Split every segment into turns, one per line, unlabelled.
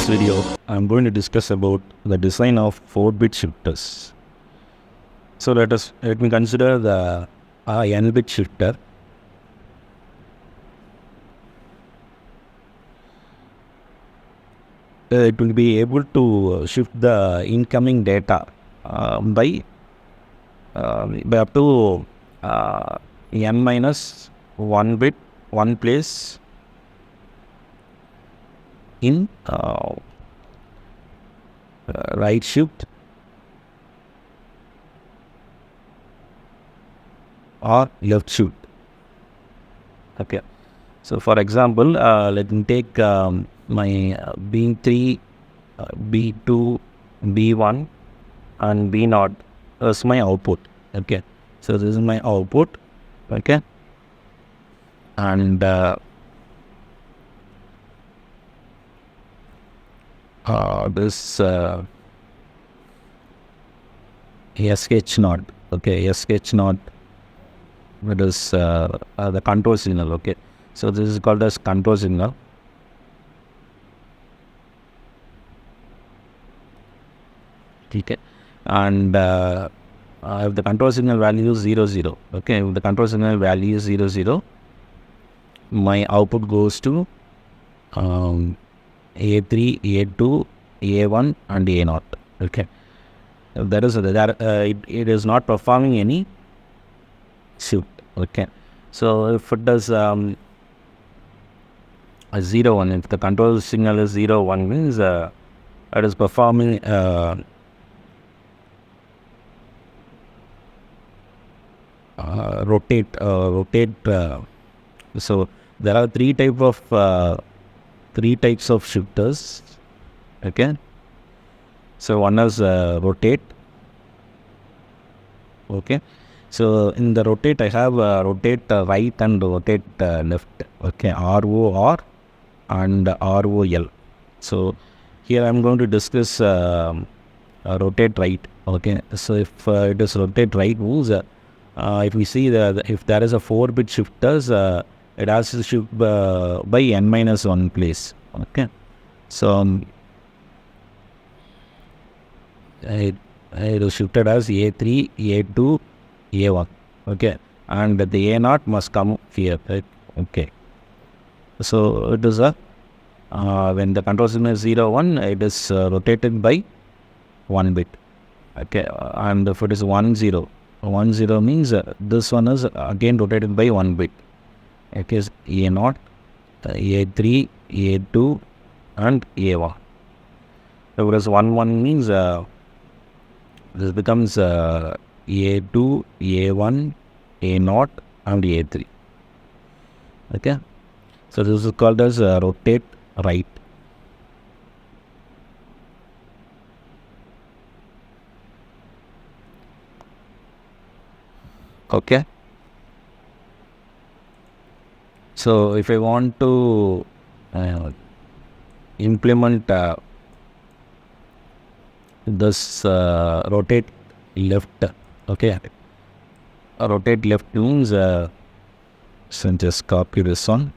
this video, I'm going to discuss about the design of 4-bit shifters. So let me consider the n-bit shifter. It will be able to shift the incoming data by up to n minus 1 bit, 1 place in right shift or left shift. Okay. So for example, let me take my B3, B2, B1 and B0 as my output. Okay. So this is my output. Okay. And this SH0. Okay. SH0. It is the control signal. Okay. So this is called as control signal. Okay. And if the control signal value is 0, 0. Okay. If the control signal value is 0, 0, my output goes to A3, A2, A1 and A0. Okay. If that is it is not performing any shift. Okay. So if it does a 0, 1, if the control signal is 0, 1 means it is performing rotate. So there are three types of shifters. Okay. So one is rotate. Okay. So in the rotate, I have rotate right and rotate left. Okay, ROR and ROL. So here I am going to discuss rotate right. Okay, so if it is rotate right means if we see if there is a 4-bit shifters, it has to shift by n minus 1 place. Okay, so it is shifted as A3, A2, A1. Okay, and the A0 must come here. Right? Okay, so it is a when the control signal is 0, 1, it is rotated by 1 bit. Okay, and if it is 1, 0, 1, 0 means this one is again rotated by 1 bit. Okay, A0, A3, A2 and A1. If it is 1, 1 means this becomes A2, A1, A0 and A3. Okay, so this is called as rotate right. Okay, so if I want to implement this rotate left. Okay, rotate left means so just copy this one.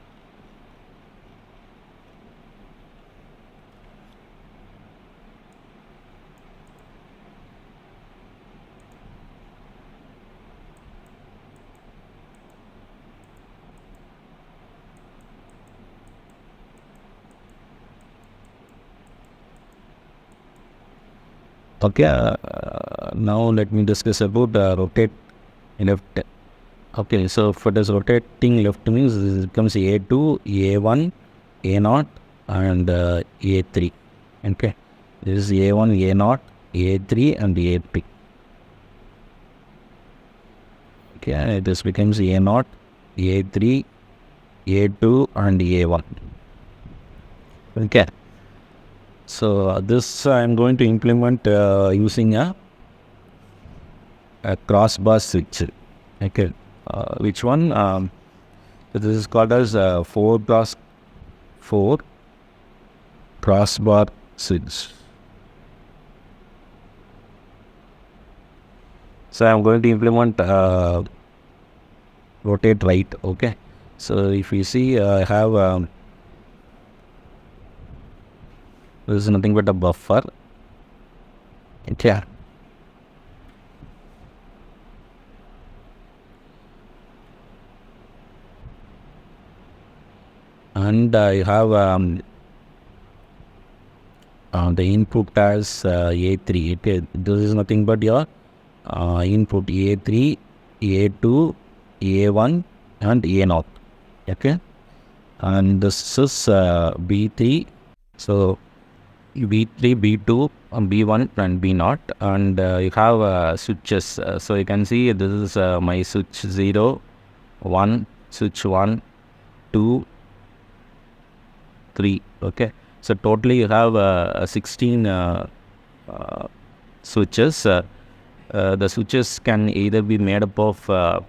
Okay, now let me discuss about rotate left. Okay, so for this rotating left means this becomes A2, A1, A0 and A3. Okay, this is A1, A0, A3 and A3. Okay, this becomes A0, A3, A2 and A1. Okay. So this I am going to implement using a crossbar switch. Okay, which one? So this is called as 4x4 crossbar switch. So I am going to implement rotate right. Okay, so if you see I have This is nothing but a buffer. Okay. And you have the input as A3. Okay, this is nothing but your input A3, A2, A1 and A0. Okay, and this is B3. So B3, B2, B1 and B0, and you have switches. So you can see this is my switch 0, 1, switch 1, 2, 3. Okay, so totally you have 16 switches. The switches can either be made up of a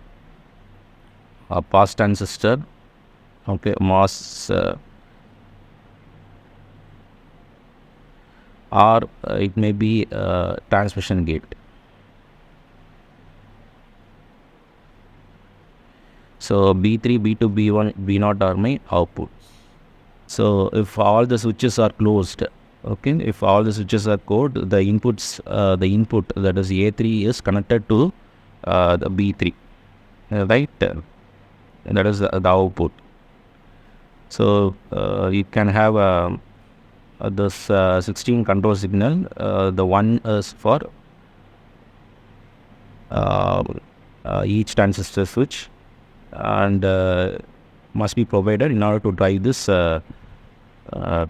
pass transistor, okay, MOS, or it may be a transmission gate. So B3, B2, B1, B0 are my output. So if all the switches are closed, okay, if all the switches are closed, the inputs, the input, that is A3, is connected to the B3, right? That is the output. So you can have this 16 control signal. The one is for each transistor switch, and must be provided in order to drive this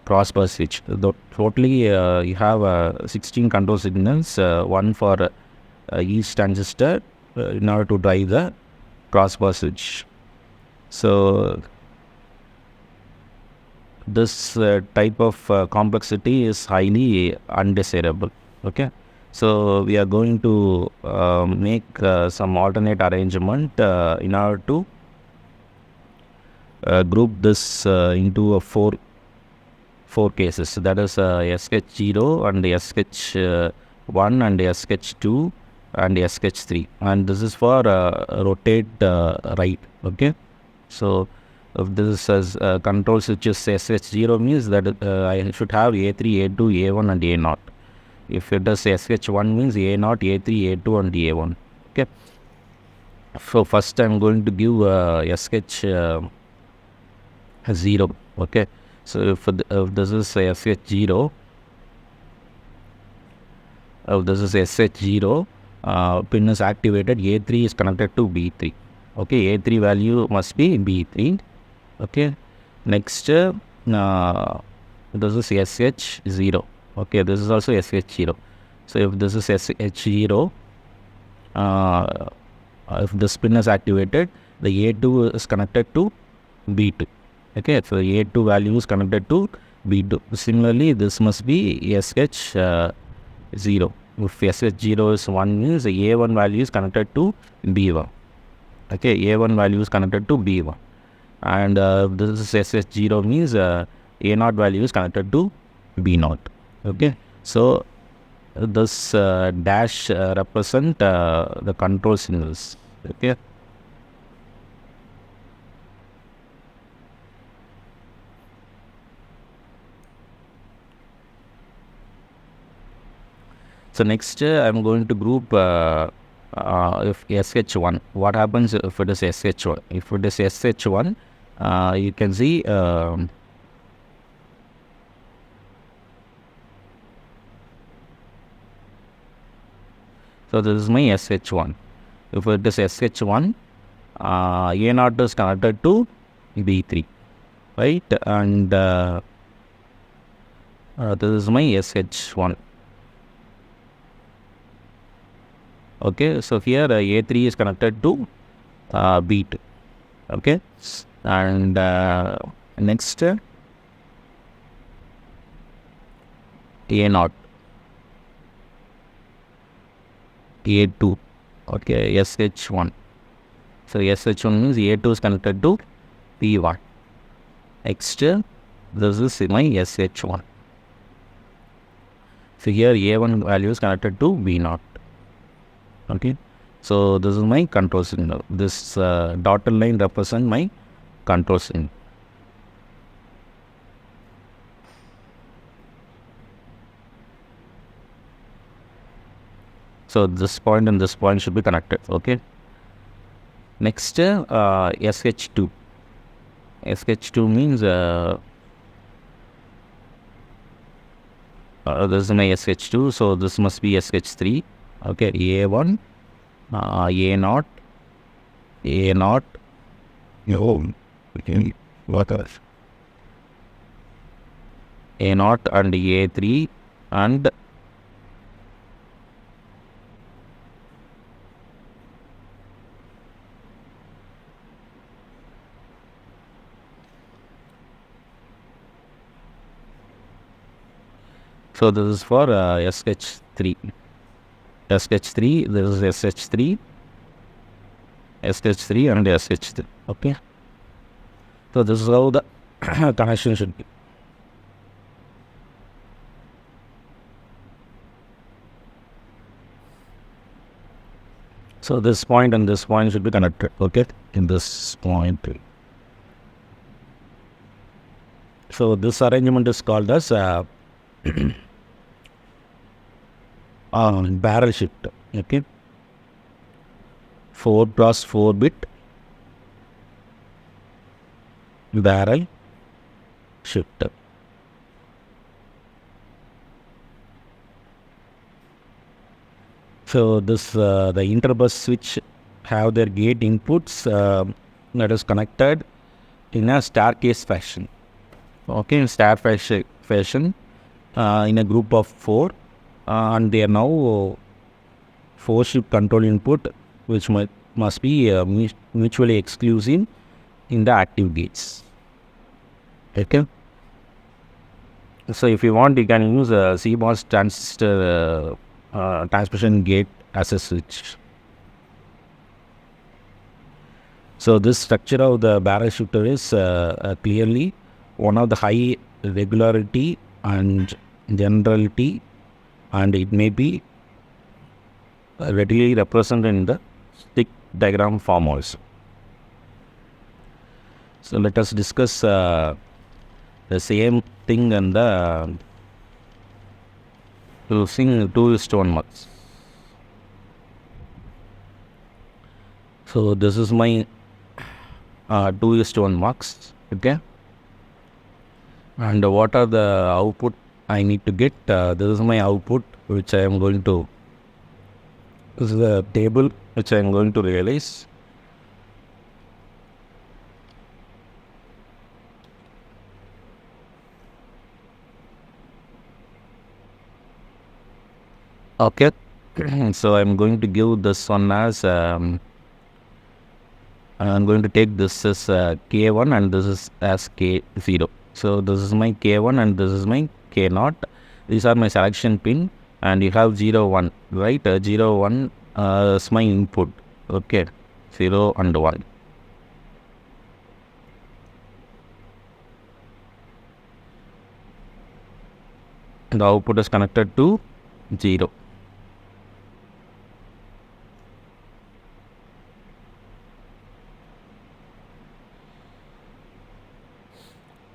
crossbar switch. Totally you have 16 control signals, one for each transistor in order to drive the crossbar switch. So this type of complexity is highly undesirable. Okay, so we are going to make some alternate arrangement in order to group this into four cases. So that is SH0 and SH1 and SH2 and SH3, and this is for rotate right. Okay, so if this is control switches SH0 means that I should have A3, A2, A1 and A0. If it is SH1 means A0, A3, A2 and A1. Okay, so first I am going to give SH0. Okay, so if this is SH0, if this is SH0, pin is activated, A3 is connected to B3. Okay, A3 value must be B3. Okay, next this is SH0. Okay, this is also SH0. So if this is SH0, if this pin is activated, the A2 is connected to B2. Okay, so A2 value is connected to B2. Similarly, this must be SH0. If SH0 is 1 means the A1 value is connected to B1. Okay, A1 value is connected to B1. And this is SH0 means A0 value is connected to B0. Okay, so this dash represent the control signals. Okay, so next I'm going to group if SH1. What happens if it is SH1? If it is SH1, you can see so this is my SH1. If it is SH1, A0 is connected to B3, right? And this is my SH1. Okay, so here A3 is connected to B2. Okay, and next A0, A2. Okay, SH1. So SH1 means A2 is connected to P1. Next, this is my SH1. So here A1 value is connected to B0. Okay, so this is my control signal. This dotted line represents my control signal. So this point and this point should be connected. Okay. Next, SH2. SH2 means this is my SH2, so this must be SH3. Okay, A1, A0, A0.
Oh, okay. What else?
A0 and A3 and so this is for SH3. SH3, this is SH3, SH3 and SH3. Okay. So this is how the connection should be. So this point and this point should be connected. Okay, in this point. So this arrangement is called as barrel shift. Okay, 4 cross 4 bit barrel shift. So this the interbus switch have their gate inputs that is connected in a staircase fashion. Okay, in stair fashion in a group of 4, and they are now 4 shift control input, which must be mutually exclusive in the active gates. Okay. So if you want, you can use a CMOS transistor transmission gate as a switch. So this structure of the barrel shifter is clearly one of the high regularity and generality, and it may be readily represented in the stick diagram form also. So let us discuss the same thing and the using 2:1 mux. So this is my 2:1 mux. Okay, and what are the output I need to get? This is my output, which I am going to. This is the table which I am going to realize. Okay, so I'm going to give this one as I'm going to take this as K1 and this is as K0. So this is my K1 and this is my K0. These are my selection pin, and you have 0, 1, right? 0, 1 is my input. Okay, 0 and 1. The output is connected to 0.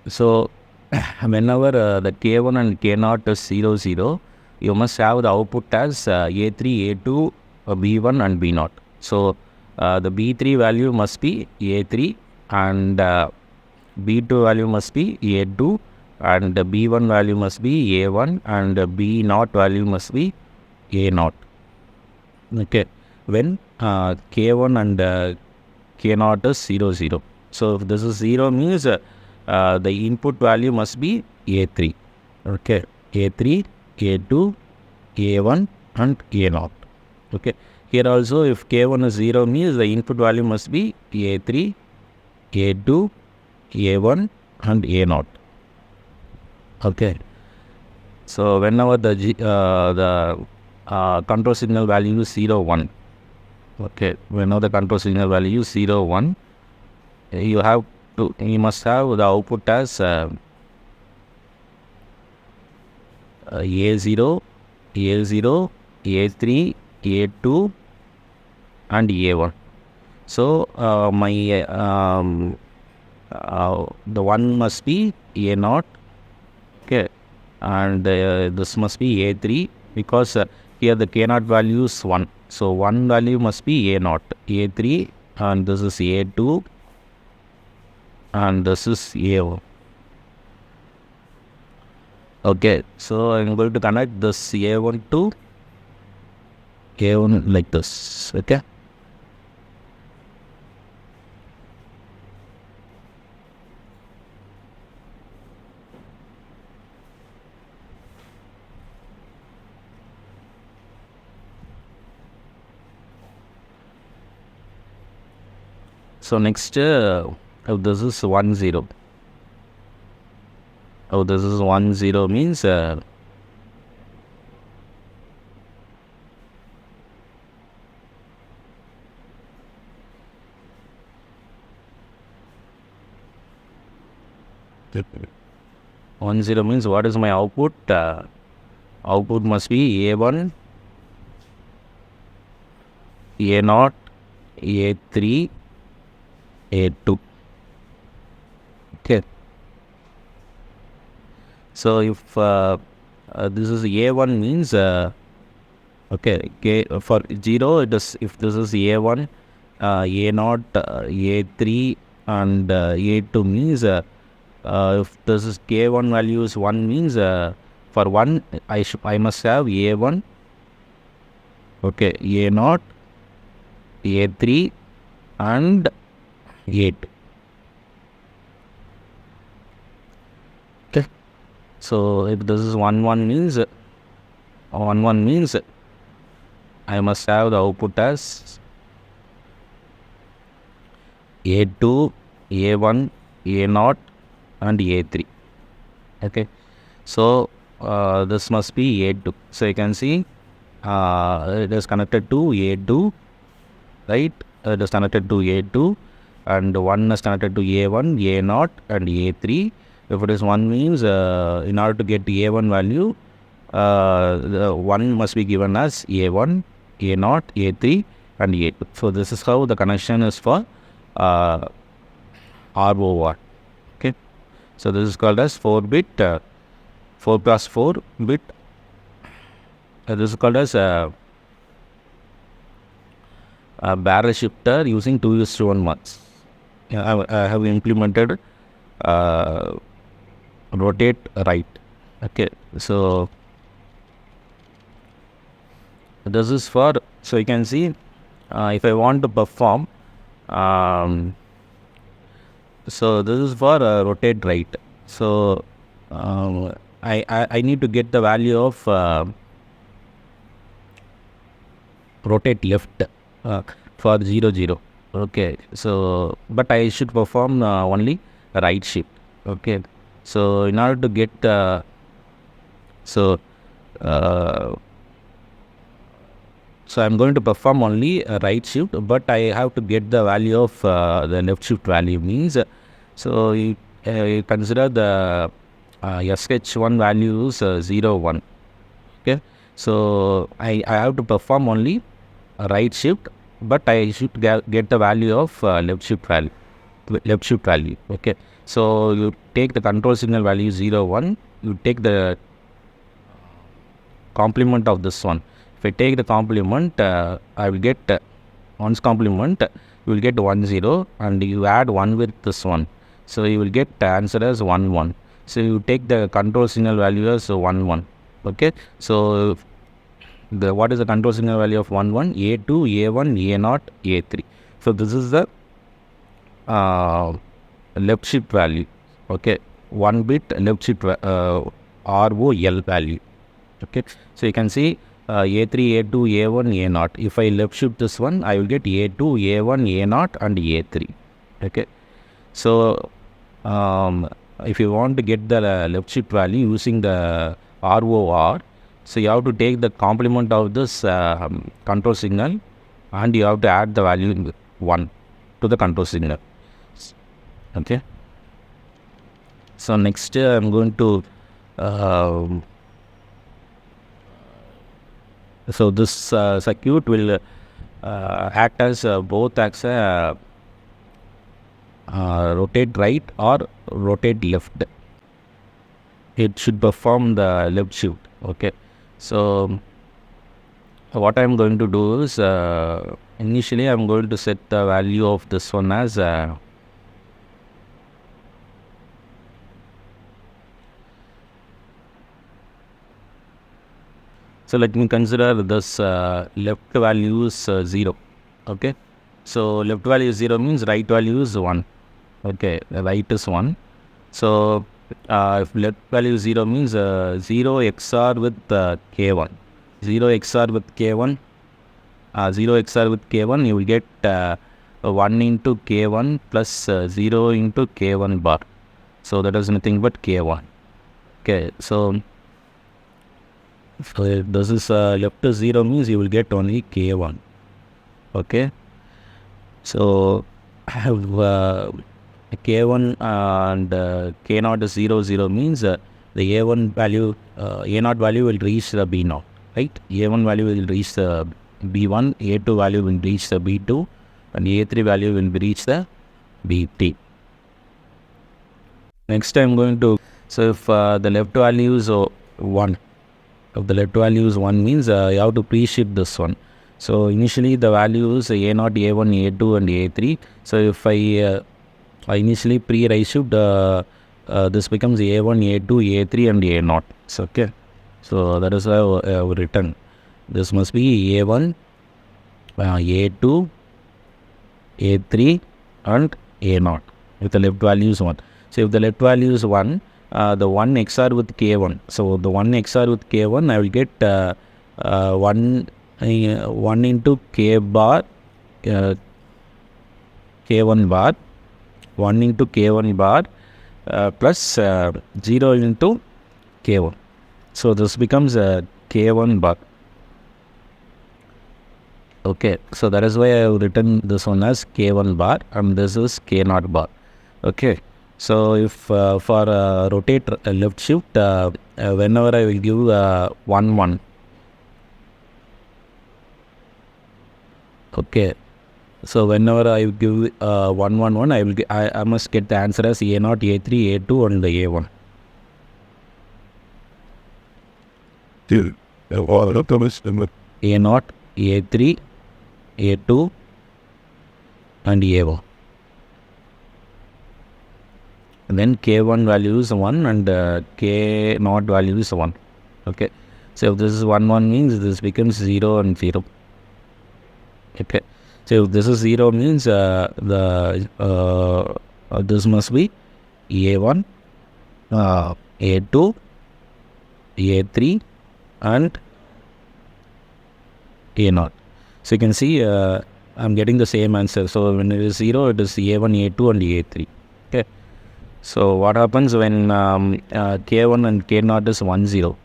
So whenever the K1 and K0 is 0, 0, you must have the output as A3, A2, B1 and B0. So the B3 value must be A3 and B2 value must be A2 and the B1 value must be A1 and the B0 value must be A0. Okay, when K1 and K0 is 0, 0. So if this is 0 means the input value must be A3. Okay, A3, A2, A1 and A0. Okay, here also if K1 is 0 means the input value must be A3, A2, A1 and A0. Okay, so whenever the control signal value is 0, 1. Okay, whenever the control signal value is 0, 1, you must have the output as A0, A0, A3, A2 and A1. So the one must be A0. Okay, and this must be A3 because here the k naught value is 1. So 1 value must be a naught, a3, and this is a2, and this is a1. Okay, so I'm going to connect this a1 to a1 like this. Okay. So next, this is 1 0. This is 1 0 means one zero means what is my output? Output must be a1, a naught, a3, a2. Okay. So if this is a1 means okay, for 0 it is, if this is a1, a naught, a3 and a2 means if this is k1 value is 1 means for 1 I must have a1, okay, a naught, a3 and a2. Okay. So if this is 1 1 means I must have the output as a2, a1, a naught and a3. Okay. So this must be a2. So you can see it is connected to a2, right? It is connected to a2, and 1 is connected to a1, a naught and a3. If it is 1 means in order to get a1 value, the 1 must be given as a1, a naught, a3 and a2. So this is how the connection is for ROR. Okay. So this is called as 4-bit, 4 plus 4 bit. This is called as a barrel shifter using 2:1 modes. I have implemented rotate right. Okay. So this is for, so you can see if I want to perform, so this is for rotate right. So I need to get the value of rotate left for 0 0. Okay. So but I should perform only right shift. Okay. So in order to get so I'm going to perform only a right shift, but I have to get the value of the left shift value means. So you consider the SH1 values 0 1. Okay. So I have to perform only a right shift, but I should get the value of left shift value. Okay. So you take the control signal value 0 1. You take the complement of this one. If I take the complement, I will get 1's complement, you will get 1 0, and you add 1 with this one. So you will get the answer as 1 1. So you take the control signal value as 1 1. Okay. So what is the control signal value of 1 1? A2, A1, A naught, A3. So this is the left shift value. Okay. 1 bit left shift ROL value. Okay. So you can see A3, A2, A1, A naught. If I left shift this one, I will get A2, A1, A naught and A3. Okay. So if you want to get the left shift value using the ROR, so you have to take the complement of this control signal, and you have to add the value 1 to the control signal. Okay. So next I'm going to so this circuit will act as both as a rotate right or rotate left. It should perform the left shift. Okay. So what I'm going to do is initially I'm going to set the value of this one as so let me consider this left value is 0. Okay, so left value is 0 means right value is 1. Okay, right is 1. So if left value is 0 means 0 XOR with K1. 0 XOR with K1. 0 XOR with K1, you will get 1 into K1 plus 0 into K1 bar. So that is nothing but K1. Okay, so if this is left is 0 means you will get only K1. Okay, so I have K1 and K0 is 0, 0 means the A1 value, A0 value will reach the B0, right? A1 value will reach the B1, A2 value will reach the B2, and A3 value will reach the B3. Next I'm going to, so if the left value is 1, if the left value is 1 means you have to pre-shift this one. So initially the value is A0, A1, A2 and A3. So if I initially pre-rise shift, this becomes A1, A2, A3 and A0. So, okay. So that is how I have written. This must be A1, A2, A3 and A0 if the left value is 1. So if the left value is 1, the 1 XOR with K1. So the 1 XOR with K1, I will get 1 into K bar, K1 bar, 1 into K1 bar plus 0 into K1. So this becomes K1 bar. Okay, so that is why I have written this one as K1 bar and this is K0 bar. Okay, so if for rotate left shift, whenever I will give 1 1. Okay, so whenever I give 1 1 1, I must get the answer as A0, A3, A2 and the A1.
Dude, all of them is
A0, A3, A2 and A1. And then K1 value is 1 and K0 value is 1. Okay, so if this is 1 1 means this becomes 0 and 0. Okay, so if this is 0 means this must be A1, A2, A3 and A0. So you can see I'm getting the same answer. So when it is 0, it is A1, A2 and A3. Okay. So what happens when K1 and K0 is 1 0?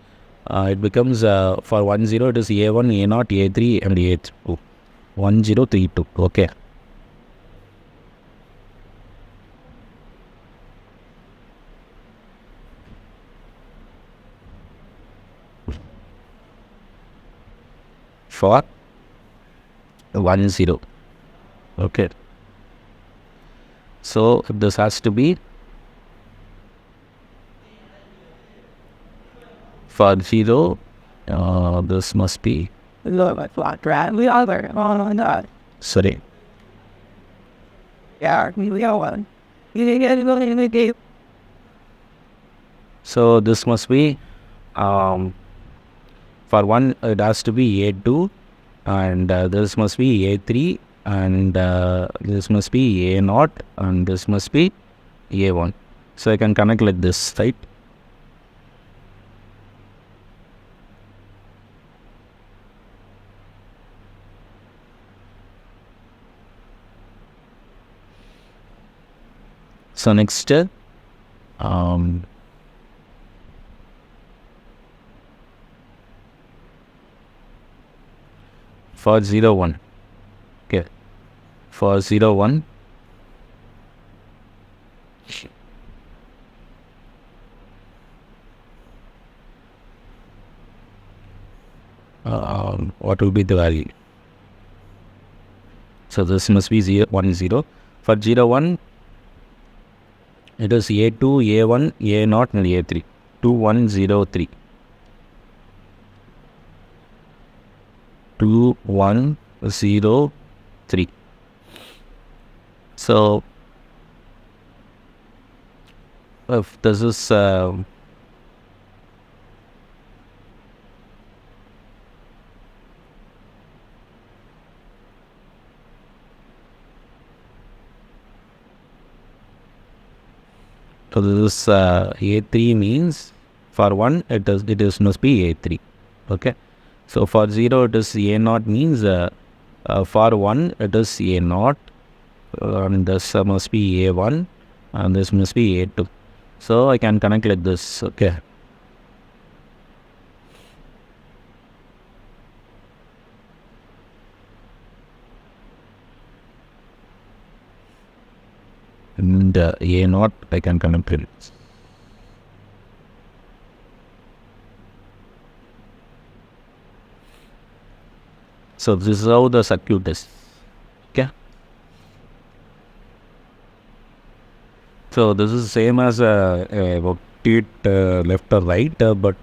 It becomes for 1 0 it is A1, A0, A3 and A2. 1 0 3 2. Okay. For 1 0. Okay. So this has to be for 0. This must be sorry. So this must be for 1 it has to be A2 and this must be A3 and this must be A0 and this must be A1. So I can connect like this, right? So next for 0 1. Okay, for 0 1 what will be the value? So this must be 0 1 0. For 0 1 it is A2, A1, A0 and A3. 2 1 0 3. 2 1 0 3. So if this is so this is A3 means for 1 it is must be A3. Okay, so for 0 it is A0 means for 1 it is A0, and this must be A1, and this must be A2. So I can connect like this. Okay, and A0 I can connect it. So this is how the circuit is. Okay, so this is same as rotate left or right, but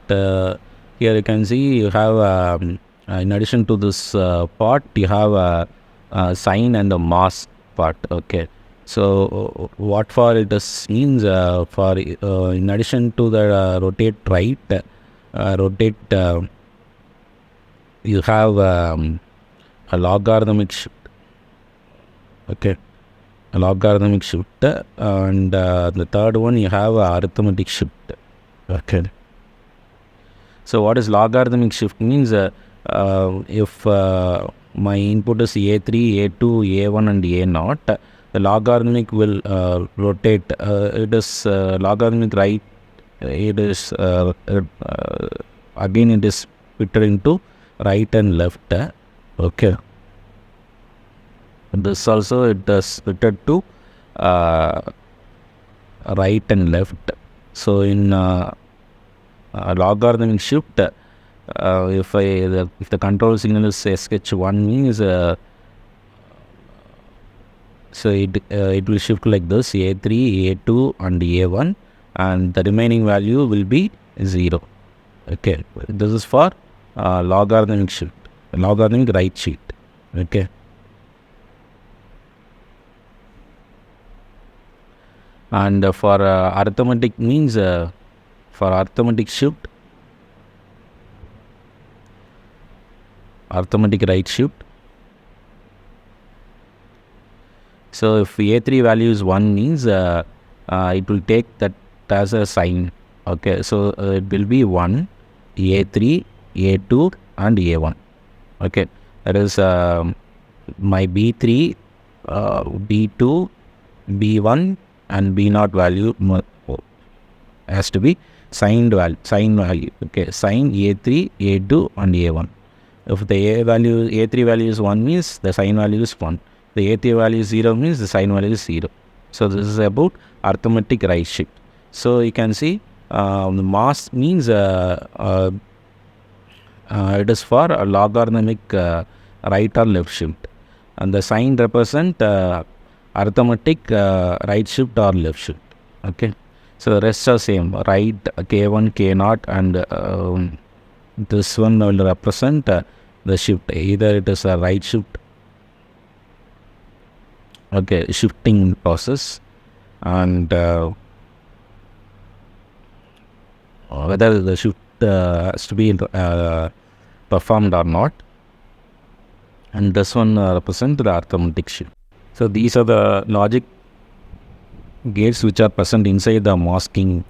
here you can see you have in addition to this part you have a sine and a mass part. Okay, so what for it is means for in addition to the rotate right, rotate you have a logarithmic shift. Okay, a logarithmic shift, and the third one you have a arithmetic shift. Okay, so what is logarithmic shift means if my input is A3, A2, A1 and A0, the logarithmic will rotate. It is logarithmic right. It is again it is split into right and left. Okay, this also it is split to right and left. So in logarithmic shift, if the control signal is SH1 means so it will shift like this: A3, A2 and A1, and the remaining value will be 0. Okay, this is for logarithmic shift, logarithmic right shift. Okay, and for arithmetic means for arithmetic shift, arithmetic right shift. So if A3 value is 1 means it will take that as a sign. Okay, so it will be 1, A3, A2 and A1. Okay, that is my B3, B2, B1 and B0 value has to be sign value. Okay, sign A3, A2 and A1. If the A3 value is 1 means the sign value is 1. The A3 value is 0 means the sign value is 0. So this is about arithmetic right shift. So you can see the mass means it is for a logarithmic right or left shift, and the sign represent arithmetic right shift or left shift. Okay, so the rest are same, right, K1, K0, and this one will represent the shift. Either it is a right shift, okay, shifting process, and whether the shift has to be performed or not, and this one represent the arithmetic shift. So these are the logic gates which are present inside the masking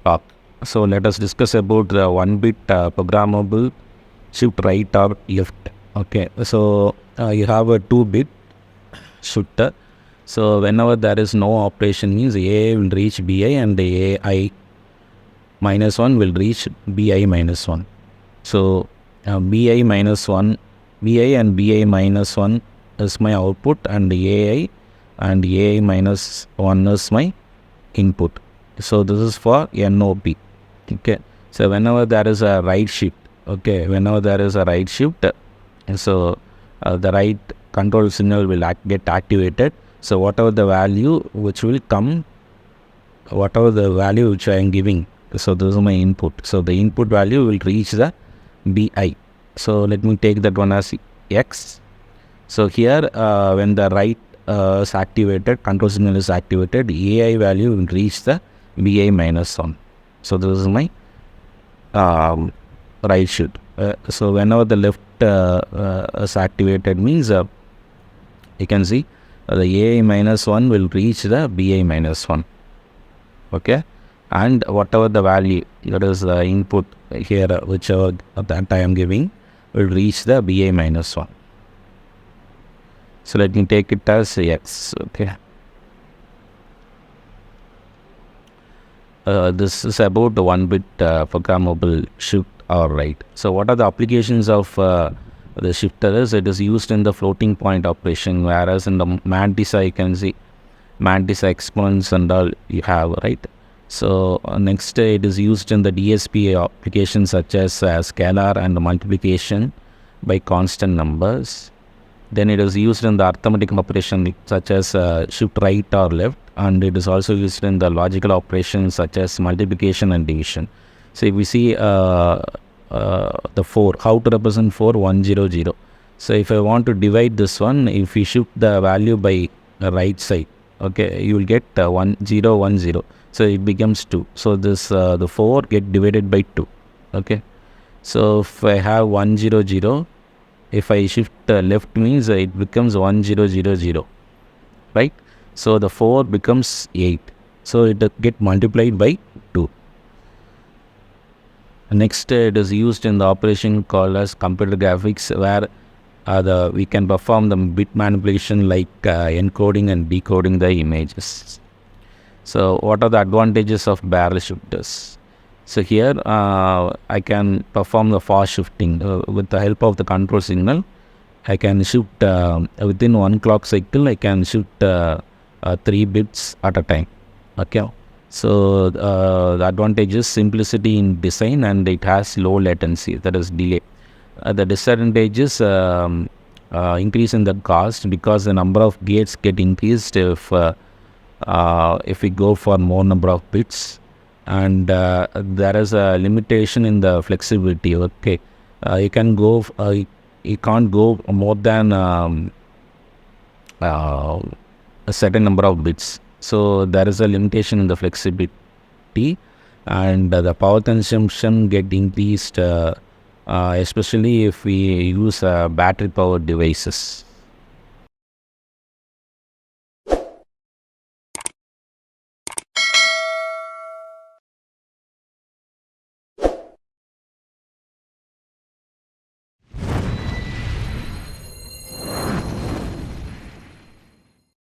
block. So let us discuss about the 1-bit programmable shift right or left. Okay, so you have a 2-bit shifter. So whenever there is no operation means A will reach BI and the AI minus 1 will reach BI minus 1. So BI minus 1, BI and BI minus 1 is my output, and AI and AI minus 1 is my input. So this is for NOP. Okay, so whenever there is a right shift, okay, whenever there is a right shift, so the right control signal will get activated. So whatever the value which will come, whatever the value which I am giving, so this is my input. So the input value will reach the BI. So let me take that one as X. So here when the write is activated, control signal is activated, AI value will reach the BI minus 1. So this is my right shift. So whenever the left is activated means you can see the AI minus 1 will reach the BI minus 1. Okay, and whatever the value, that is the input here, whichever that I am giving, will reach the BI minus 1. So let me take it as X. Okay. This is about the 1-bit programmable shift or write. So what are the applications of the shifter is? It is used in the floating point operation, whereas in the Mantis you can see Mantis exponents and all you have, right? So next it is used in the DSP applications such as scalar and multiplication by constant numbers. Then it is used in the arithmetic operation such as shift right or left, and it is also used in the logical operations such as multiplication and division. So if we see the 4, how to represent 4, 1 0 0. So if I want to divide this one, if we shift the value by the right side, okay, you will get 1 0 1 0. So it becomes 2. So this the 4 get divided by 2. Okay. So if I have 1 0 0, if I shift left means it becomes 1 0 0 0, right? So the 4 becomes 8. So it get multiplied by 2. Next it is used in the operation called as computer graphics, where we can perform the bit manipulation like encoding and decoding the images. So what are the advantages of barrel shifters? So here I can perform the fast shifting with the help of the control signal. I can shift within one clock cycle. I can shift 3 bits at a time. Okay. So the advantage is simplicity in design, and it has low latency, that is delay. The disadvantage is increase in the cost, because the number of gates get increased if we go for more number of bits, and there is a limitation in the flexibility. Okay, you can't go more than a certain number of bits. So there is a limitation in the flexibility, and the power consumption get increased, especially if we use battery powered devices.